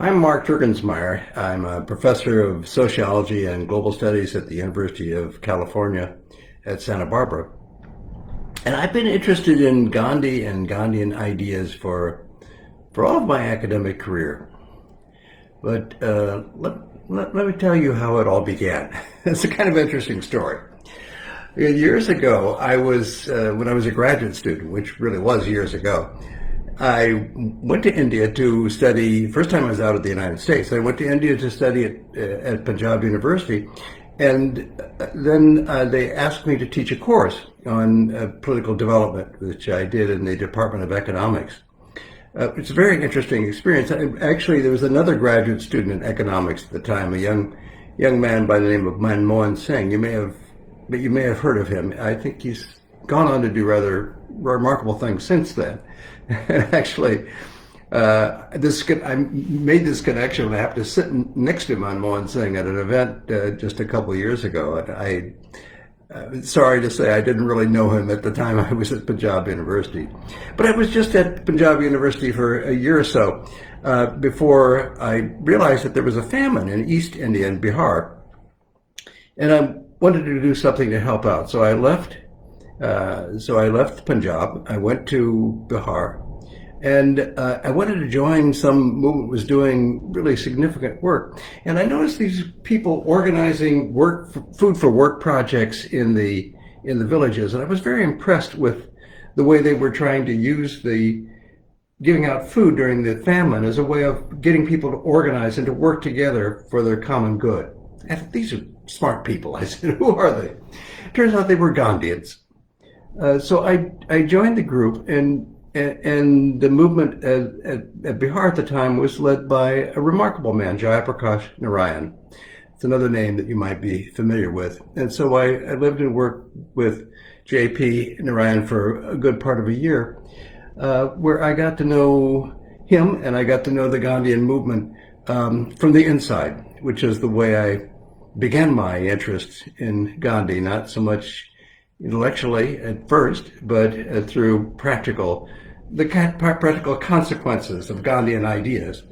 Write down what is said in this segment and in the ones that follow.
I'm Mark Juergensmeyer. I'm a professor of sociology and global studies at the University of California at Santa Barbara. And I've been interested in Gandhi and Gandhian ideas for all of my academic career. But let me tell you how it all began. It's a kind of interesting story. Years ago, when I was a graduate student, which really was years ago, I went to India to study. First time I was out of the United States, I went to India to study at Punjab University, and then they asked me to teach a course on political development, which I did in the Department of Economics. It's a very interesting experience. Actually, there was another graduate student in economics at the time, a young man by the name of Manmohan Singh. You may have heard of him. I think he's gone on to do rather remarkable things since then. Actually, I made this connection. I happened to sit next to Manmohan Singh at an event just a couple of years ago. And sorry to say, I didn't really know him at the time I was at Punjab University. But I was just at Punjab University for a year or so before I realized that there was a famine in East India and Bihar. And I wanted to do something to help out. So I left Punjab. I went to Bihar, and I wanted to join some movement that was doing really significant work. And I noticed these people organizing food for work projects in the villages, and I was very impressed with the way they were trying to use the giving out food during the famine as a way of getting people to organize and to work together for their common good. And these are smart people. I said, who are they? Turns out they were Gandhians. So I joined the group, and the movement at Bihar at the time was led by a remarkable man, Jayaprakash Narayan. It's another name that you might be familiar with. And so I lived and worked with J.P. Narayan for a good part of a year, where I got to know him and I got to know the Gandhian movement from the inside, which is the way I began my interest in Gandhi, not so much intellectually at first, but through practical consequences of Gandhian ideas.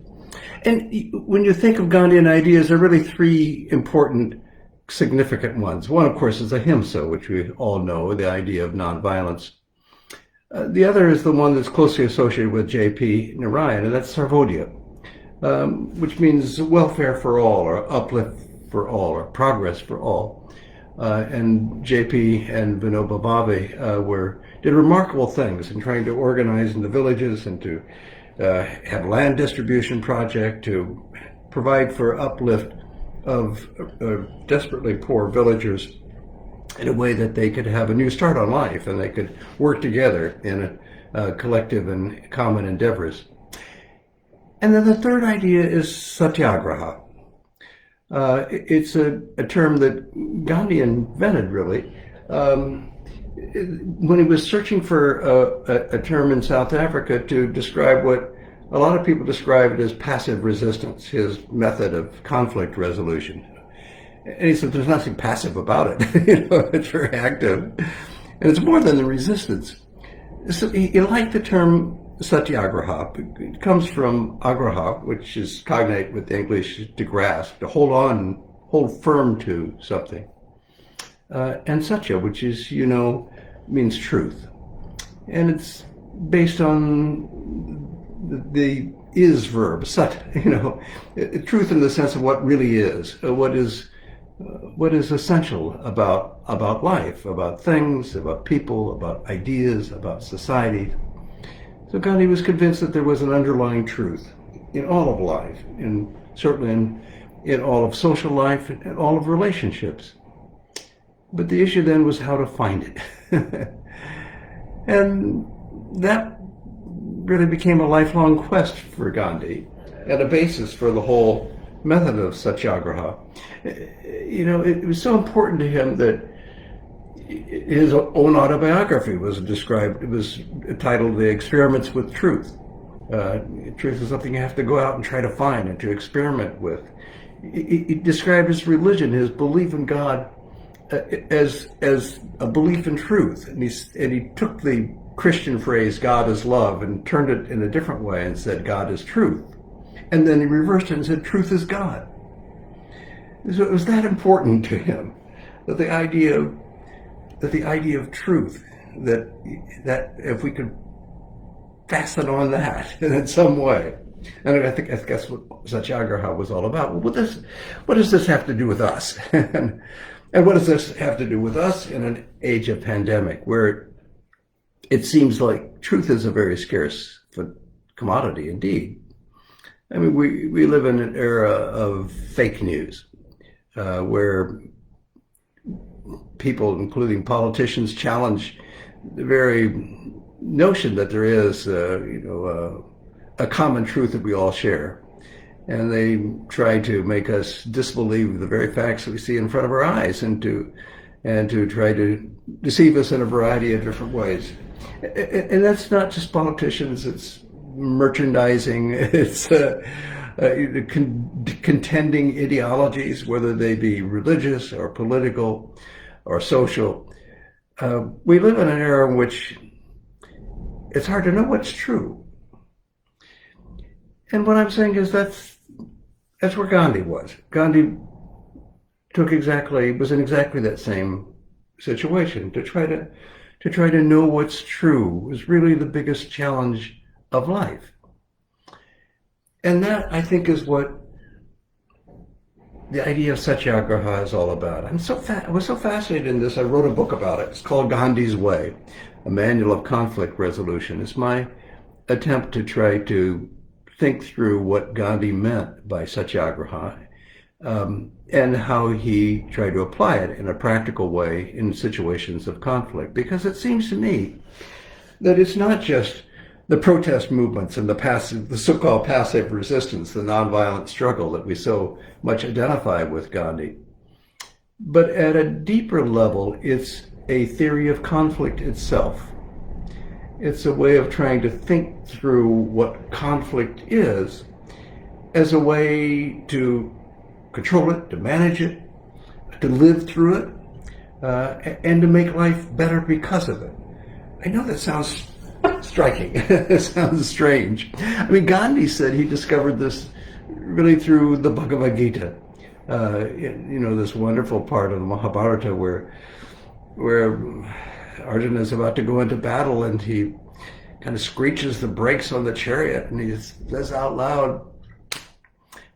And when you think of Gandhian ideas, there are really three important, significant ones. One, of course, is ahimsa, which we all know, the idea of nonviolence. The other is the one that's closely associated with J.P. Narayan, and that's Sarvodia, which means welfare for all, or uplift for all, or progress for all. And J.P. and Vinoba Bhave did remarkable things in trying to organize in the villages and to have land distribution project to provide for uplift of desperately poor villagers in a way that they could have a new start on life and they could work together in a collective and common endeavors. And then the third idea is Satyagraha. It's a term that Gandhi invented, really. When he was searching for a term in South Africa to describe what a lot of people describe it as passive resistance, his method of conflict resolution. And he said, there's nothing passive about it. It's very active. And it's more than the resistance. So he liked the term Satyagraha. It comes from agraha, which is cognate with English to grasp, to hold on, hold firm to something. And satya, which is, means truth. And it's based on the is verb, sat, truth in the sense of what really is, what is essential about life, about things, about people, about ideas, about society. So Gandhi was convinced that there was an underlying truth in all of life, and certainly in all of social life and all of relationships. But the issue then was how to find it. And that really became a lifelong quest for Gandhi and a basis for the whole method of Satyagraha. It was so important to him that his own autobiography was described. It was titled The Experiments with Truth. Truth is something you have to go out and try to find and to experiment with. He described his religion, his belief in God, as a belief in truth. And he took the Christian phrase, God is love, and turned it in a different way and said, God is truth. And then he reversed it and said, truth is God. So it was that important to him, that the idea of truth, that if we could fasten on that in some way. And I think that's what Satyagraha was all about. Well, what does this have to do with us? And what does this have to do with us in an age of pandemic, where it seems like truth is a very scarce commodity indeed? I mean, we live in an era of fake news, where people, including politicians, challenge the very notion that there is, a common truth that we all share. And they try to make us disbelieve the very facts that we see in front of our eyes, and to try to deceive us in a variety of different ways. And that's not just politicians, it's merchandising, it's contending ideologies, whether they be religious or political or social. We live in an era in which it's hard to know what's true. And what I'm saying is that's where Gandhi was. Gandhi was in exactly that same situation. To try to know what's true was really the biggest challenge of life. And that, I think, is what the idea of Satyagraha is all about. I was so fascinated in this, I wrote a book about it. It's called Gandhis Way, a manual of conflict resolution. It's my attempt to try to think through what Gandhi meant by Satyagraha, and how he tried to apply it in a practical way in situations of conflict. Because it seems to me that it's not just the protest movements and the so-called passive resistance, the nonviolent struggle that we so much identify with Gandhi. But at a deeper level, it's a theory of conflict itself. It's a way of trying to think through what conflict is as a way to control it, to manage it, to live through it, and to make life better because of it. I know that sounds striking. It sounds strange. I mean, Gandhi said he discovered this really through the Bhagavad Gita. This wonderful part of the Mahabharata where Arjuna is about to go into battle, and he kind of screeches the brakes on the chariot, and he says out loud,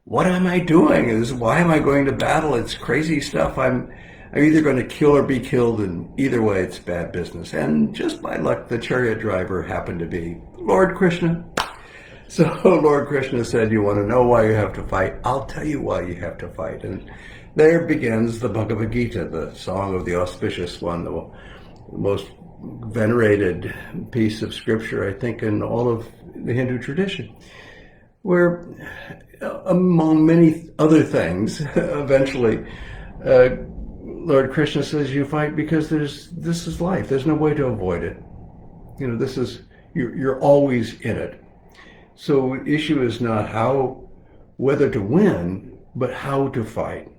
"What am I doing? Why am I going to battle? It's crazy stuff. I'm either going to kill or be killed, and either way it's bad business." And just by luck, the chariot driver happened to be Lord Krishna. So Lord Krishna said, "You want to know why you have to fight? I'll tell you why you have to fight." And there begins the Bhagavad Gita, the song of the auspicious one, the most venerated piece of scripture, I think, in all of the Hindu tradition, where, among many other things, eventually, Lord Krishna says you fight because this is life. There's no way to avoid it. You're always in it. So the issue is not whether to win, but how to fight,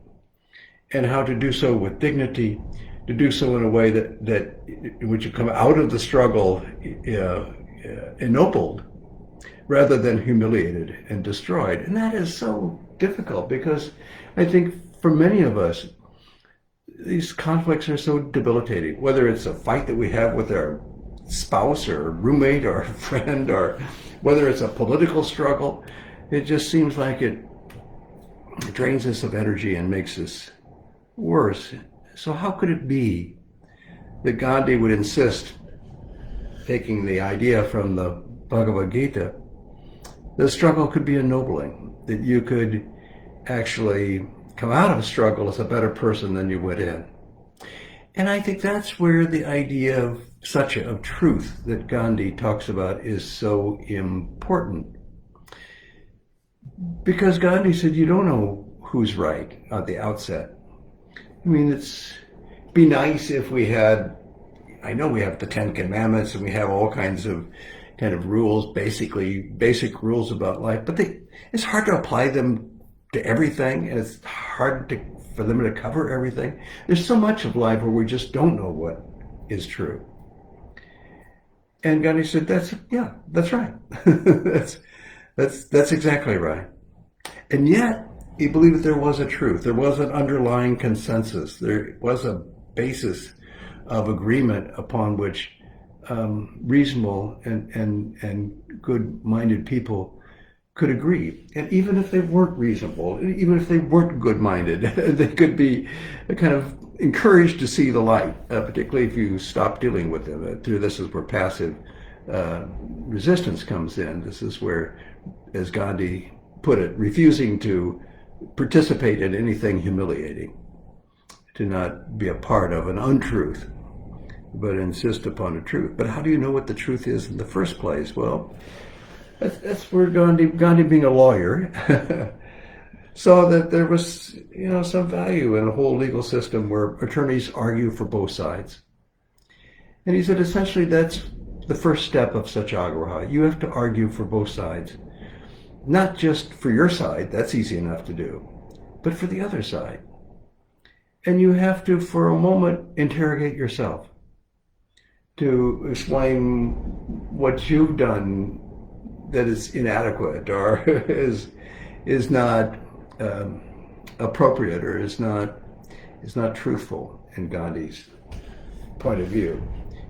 and how to do so with dignity, to do so in a way that in which you come out of the struggle ennobled, rather than humiliated and destroyed. And that is so difficult, because I think for many of us, these conflicts are so debilitating, whether it's a fight that we have with our spouse or roommate or friend, or whether it's a political struggle. It just seems like it drains us of energy and makes us worse. So how could it be that Gandhi would insist, taking the idea from the Bhagavad Gita, the struggle could be ennobling, that you could actually come out of a struggle as a better person than you went in? And I think that's where the idea of of truth that Gandhi talks about is so important. Because Gandhi said you don't know who's right at the outset. I mean, it'd be nice if we had, I know we have the Ten Commandments and we have all kinds of kind of rules, basic rules about life, but it's hard to apply them to everything, and it's hard for them to cover everything. There's so much of life where we just don't know what is true. And Gandhi said, that's right. that's exactly right. And yet, he believed that there was a truth. There was an underlying consensus. There was a basis of agreement upon which reasonable and good-minded people could agree. And even if they weren't reasonable, even if they weren't good-minded, they could be kind of encouraged to see the light, particularly if you stop dealing with them. This is where passive resistance comes in. This is where, as Gandhi put it, refusing to participate in anything humiliating, to not be a part of an untruth, but insist upon a truth. But how do you know what the truth is in the first place? Well, that's where Gandhi being a lawyer, saw that there was, some value in a whole legal system where attorneys argue for both sides. And he said, essentially, that's the first step of Satyagraha. You have to argue for both sides. Not just for your side, that's easy enough to do, but for the other side. And you have to, for a moment, interrogate yourself to explain what you've done that is inadequate or is not appropriate or is not truthful in Gandhi's point of view.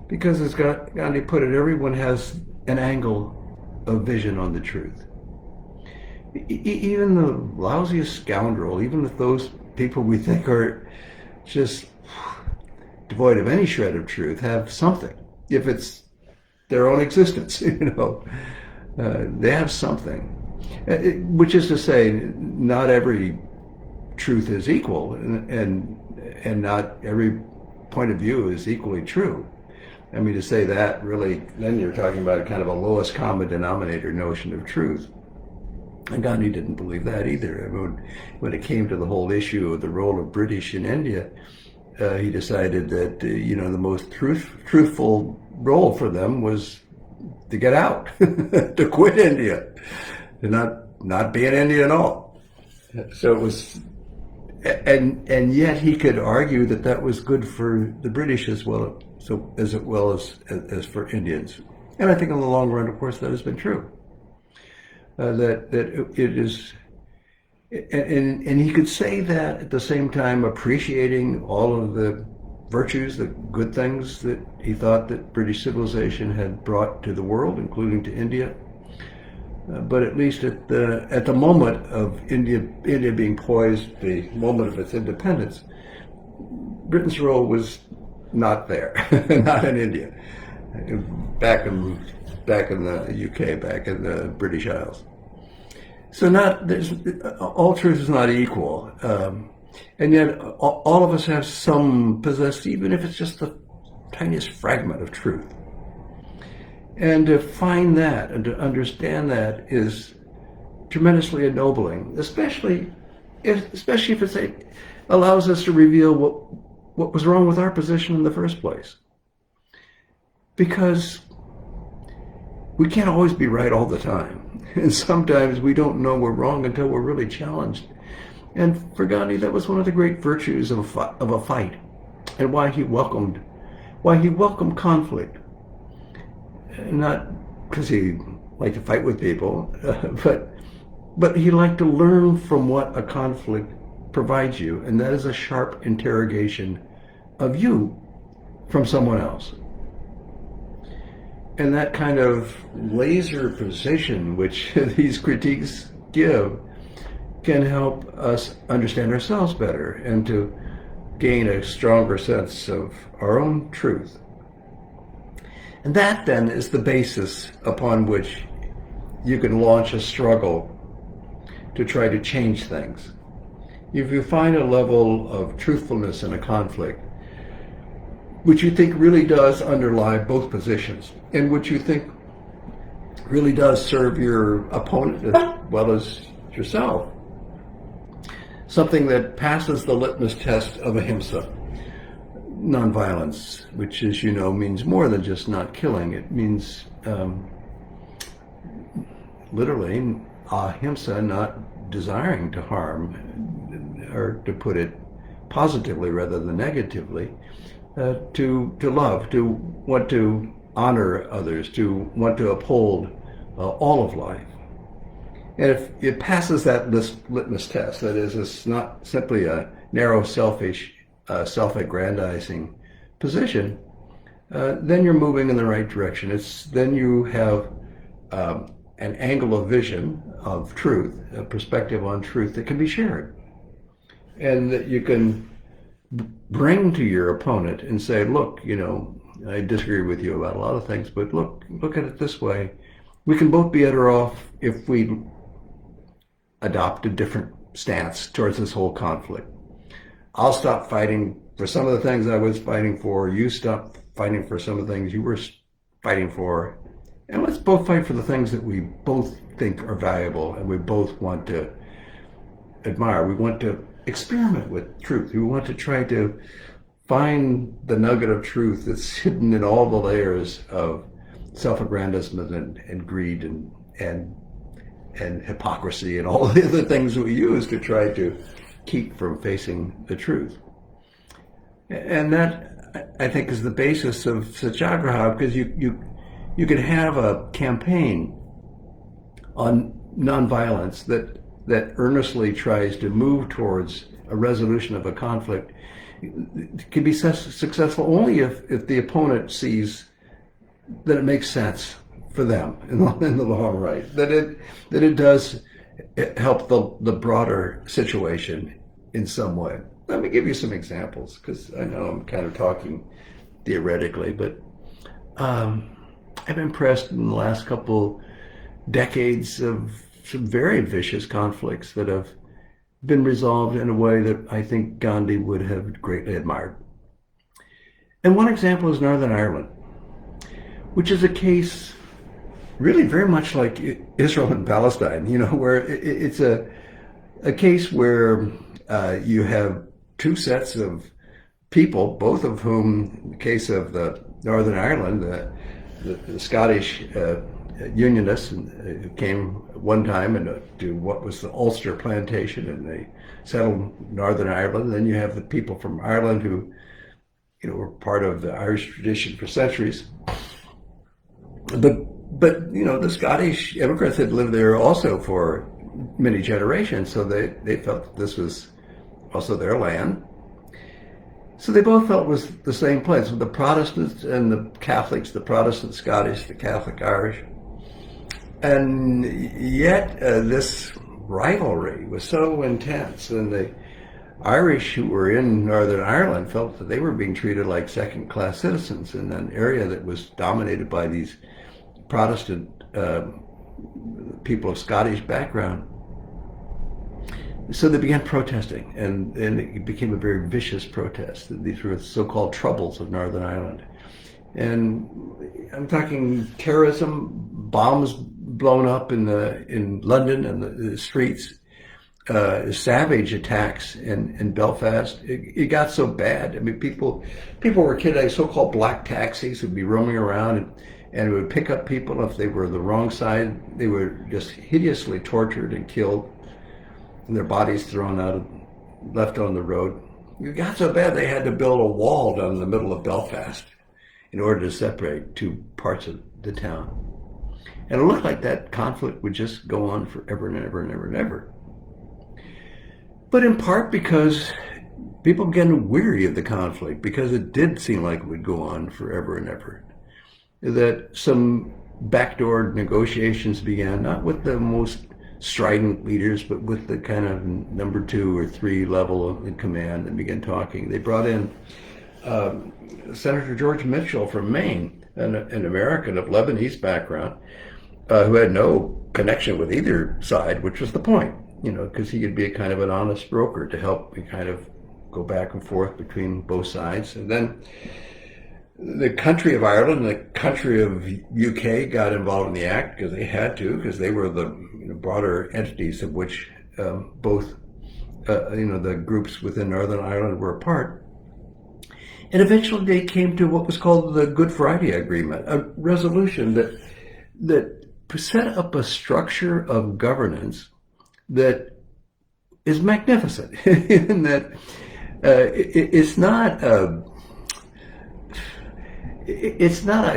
Because as Gandhi put it, everyone has an angle of vision on the truth. Even the lousiest scoundrel, even if those people we think are just devoid of any shred of truth, have something. If it's their own existence, they have something. Which is to say, not every truth is equal, and not every point of view is equally true. I mean, to say that, really, then you're talking about a kind of a lowest common denominator notion of truth. And Gandhi didn't believe that either. I mean, when it came to the whole issue of the role of British in India, he decided that, the most truthful role for them was to get out, to quit India, to not be in India at all. So it was, and yet he could argue that was good for the British as well as for Indians. And I think in the long run, of course, that has been true. That it is, and he could say that at the same time appreciating all of the virtues, the good things that he thought that British civilization had brought to the world, including to India. But at least at the moment of India being poised, the moment of its independence, Britain's role was not there, not in India, back in the UK, back in the British Isles. So all truth is not equal, and yet all of us have some possessed, even if it's just the tiniest fragment of truth. And to find that and to understand that is tremendously ennobling, especially if it allows us to reveal what was wrong with our position in the first place. Because we can't always be right all the time. And sometimes we don't know we're wrong until we're really challenged. And for Gandhi, that was one of the great virtues of a fight, and why he welcomed conflict. Not because he liked to fight with people, but he liked to learn from what a conflict provides you, and that is a sharp interrogation of you from someone else. And that kind of laser position which these critiques give can help us understand ourselves better and to gain a stronger sense of our own truth. And that then is the basis upon which you can launch a struggle to try to change things. If you find a level of truthfulness in a conflict, which you think really does underlie both positions, and which you think really does serve your opponent as well as yourself, something that passes the litmus test of ahimsa, nonviolence, which, as you know, means more than just not killing. It means literally ahimsa, not desiring to harm, or to put it positively rather than negatively, to love, to want to honor others, to want to uphold all of life. And if it passes that litmus test, that is, it's not simply a narrow, selfish, self-aggrandizing position, then you're moving in the right direction. Then you have an angle of vision of truth, a perspective on truth that can be shared, and that you can bring to your opponent and say, look, I disagree with you about a lot of things, but look at it this way. We can both be better off if we adopt a different stance towards this whole conflict. I'll stop fighting for some of the things I was fighting for. You stop fighting for some of the things you were fighting for. And let's both fight for the things that we both think are valuable and we both want to admire. We want to experiment with truth. We want to try to find the nugget of truth that's hidden in all the layers of self-aggrandizement and greed and hypocrisy and all the other things that we use to try to keep from facing the truth. And that, I think, is the basis of Satyagraha, because you can have a campaign on nonviolence that earnestly tries to move towards a resolution of a conflict. It can be successful only if the opponent sees that it makes sense for them in the long run, that it does help the broader situation in some way. Let me give you some examples, because I know I'm kind of talking theoretically, but I'm impressed in the last couple decades of some very vicious conflicts that have been resolved in a way that I think Gandhi would have greatly admired. And one example is Northern Ireland, which is a case really very much like Israel and Palestine, where it's a case where you have two sets of people, both of whom, in the case of the Northern Ireland, the Scottish Unionists who came one time to what was the Ulster plantation, and they settled Northern Ireland. Then you have the people from Ireland who, were part of the Irish tradition for centuries. But the Scottish immigrants had lived there also for many generations, so they felt that this was also their land. So they both felt it was the same place, with the Protestants and the Catholics, the Protestant Scottish, the Catholic Irish. And yet this rivalry was so intense, and the Irish who were in Northern Ireland felt that they were being treated like second-class citizens in an area that was dominated by these Protestant people of Scottish background. So they began protesting, and it became a very vicious protest. These were so-called troubles of Northern Ireland. And I'm talking terrorism, bombs blown up in London and the streets, savage attacks in Belfast. It got so bad. I mean, people were kidnapped. So-called black taxis would be roaming around and would pick up people if they were the wrong side. They were just hideously tortured and killed, and their bodies thrown out, left on the road. It got so bad they had to build a wall down in the middle of Belfast in order to separate two parts of the town. And it looked like that conflict would just go on forever and ever and ever and ever. But in part because people began weary of the conflict, because it did seem like it would go on forever and ever. That some backdoor negotiations began, not with the most strident leaders, but with the kind of number 2 or 3 level in command, and began talking. They brought in Senator George Mitchell from Maine, an American of Lebanese background, who had no connection with either side, which was the point, because he could be a kind of an honest broker to help me kind of go back and forth between both sides. And then the country of Ireland and the country of UK got involved in the act because they had to, because they were the broader entities of which both the groups within Northern Ireland were a part. And eventually they came to what was called the Good Friday Agreement, a resolution that set up a structure of governance that is magnificent, in that it's not a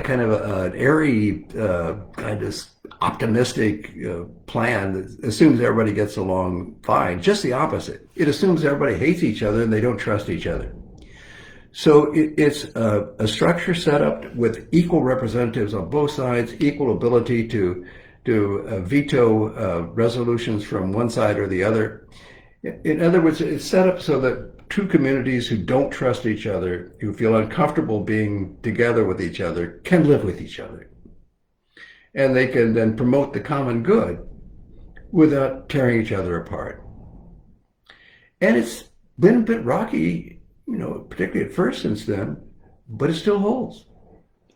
kind of an airy kind of optimistic plan that assumes everybody gets along fine. Just the opposite. It assumes everybody hates each other and they don't trust each other. So it's a structure set up with equal representatives on both sides, equal ability to veto resolutions from one side or the other. In other words, it's set up so that two communities who don't trust each other, who feel uncomfortable being together with each other, can live with each other. And they can then promote the common good without tearing each other apart. And it's been a bit rocky, particularly at first since then, but it still holds.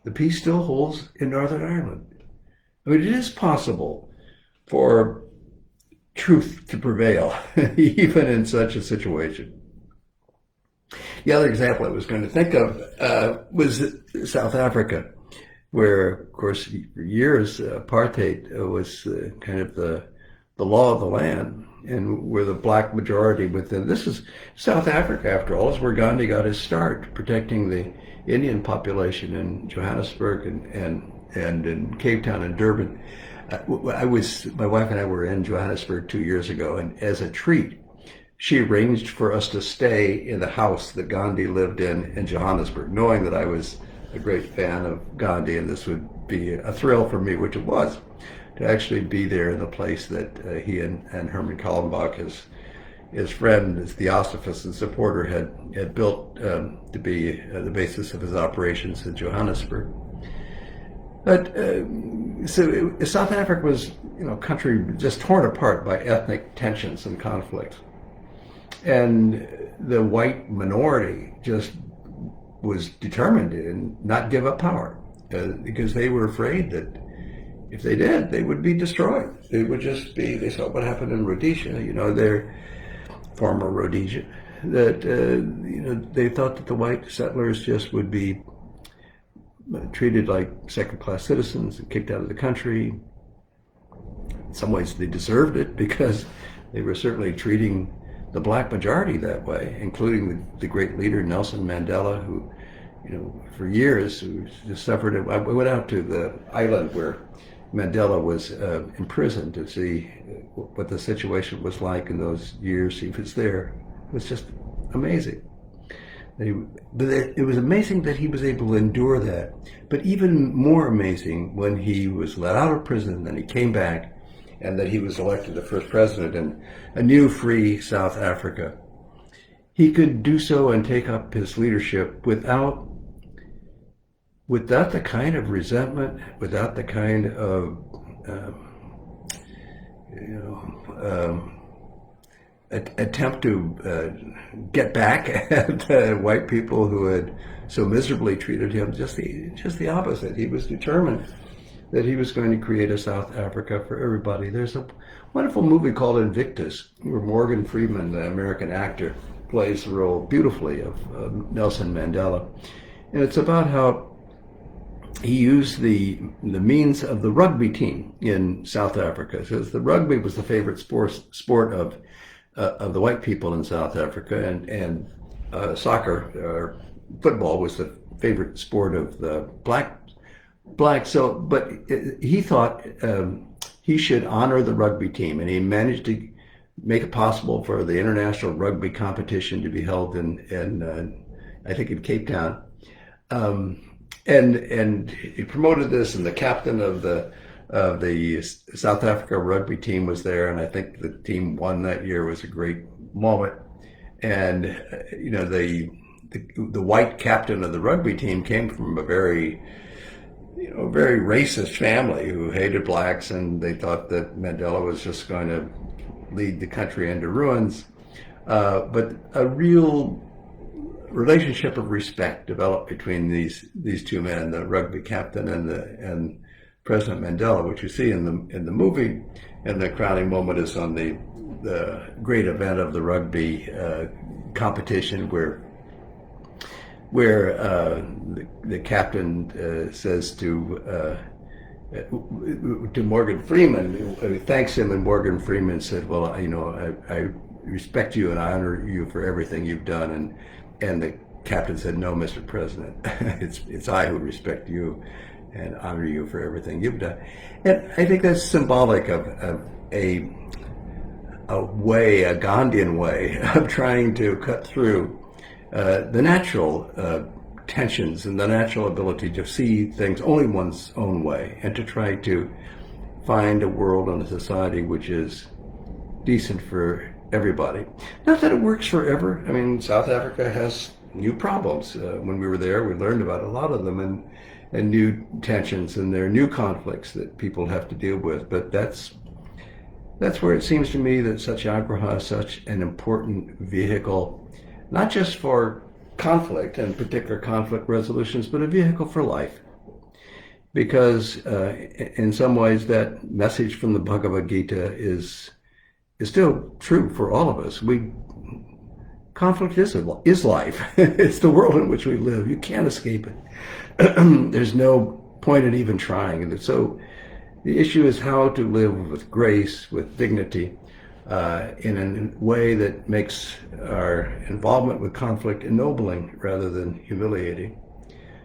The peace still holds in Northern Ireland. I mean, it is possible for truth to prevail, even in such a situation. The other example I was going to think of was South Africa, where, of course, for years, apartheid was kind of the law of the land, and we're the black majority within. This is South Africa, after all, is where Gandhi got his start, protecting the Indian population in Johannesburg and in Cape Town and Durban. My wife and I were in Johannesburg 2 years ago, and as a treat, she arranged for us to stay in the house that Gandhi lived in Johannesburg, knowing that I was a great fan of Gandhi, and this would be a thrill for me, which it was, to actually be there in the place that he and Herman Kallenbach, his friend, his theosophist and supporter, had built to be the basis of his operations in Johannesburg. But so South Africa was, a country just torn apart by ethnic tensions and conflicts, and the white minority just was determined to not give up power because they were afraid that if they did, they would be destroyed. They would just be. They saw what happened in Rhodesia. Their former Rhodesia. That they thought that the white settlers just would be treated like second-class citizens and kicked out of the country. In some ways, they deserved it because they were certainly treating the black majority that way, including the great leader Nelson Mandela, who, for years, who just suffered. I went out to the island where Mandela was imprisoned to see what the situation was like in those years he was there. It was just amazing. But it was amazing that he was able to endure that. But even more amazing when he was let out of prison and then he came back, and that he was elected the first president in a new free South Africa. He could do so and take up his leadership without the kind of resentment, without the kind of attempt to get back at white people who had so miserably treated him. Just the opposite. He was determined that he was going to create a South Africa for everybody. There's a wonderful movie called Invictus, where Morgan Freeman, the American actor, plays the role beautifully of Nelson Mandela. And it's about how he used the means of the rugby team in South Africa. So the rugby was the favorite sport of the white people in South Africa, and soccer or football was the favorite sport of the black. So, but he thought he should honor the rugby team, and he managed to make it possible for the international rugby competition to be held in I think in Cape Town. And he promoted this, and the captain of the South Africa rugby team was there, and I think the team won that year. It was a great moment. And the white captain of the rugby team came from a very racist family who hated blacks, and they thought that Mandela was just going to lead the country into ruins. But a real relationship of respect developed between these two men, the rugby captain and President Mandela, which you see in the movie. And the crowning moment is on the great event of the rugby competition where the captain says to Morgan Freeman, thanks him, and Morgan Freeman said, "Well, I respect you and I honor you for everything you've done." And the captain said, "No, Mr. President, it's I who respect you." and honor you for everything you've done. And I think that's symbolic of a way, a Gandhian way of trying to cut through the natural tensions and the natural ability to see things only one's own way, and to try to find a world and a society which is decent for everybody. Not that it works forever. I mean, South Africa has new problems. When we were there, we learned about a lot of them, and new tensions, and there are new conflicts that people have to deal with. But that's where it seems to me that Satyagraha is such an important vehicle, not just for conflict and particular conflict resolutions, but a vehicle for life. Because in some ways that message from the Bhagavad Gita is still true for all of us. Conflict is life. It's the world in which we live. You can't escape it. There's no point in even trying. And so the issue is how to live with grace, with dignity, in a way that makes our involvement with conflict ennobling rather than humiliating.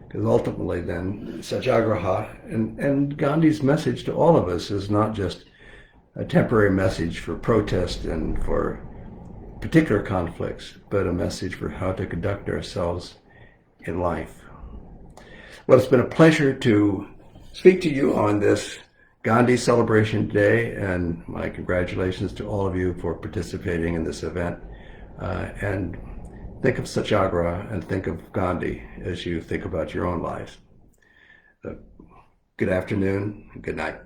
Because ultimately then, Satyagraha and Gandhi's message to all of us is not just a temporary message for protest and for particular conflicts, but a message for how to conduct ourselves in life. Well, it's been a pleasure to speak to you on this Gandhi celebration today, and my congratulations to all of you for participating in this event. And think of Satyagraha and think of Gandhi as you think about your own lives. Good afternoon, and good night.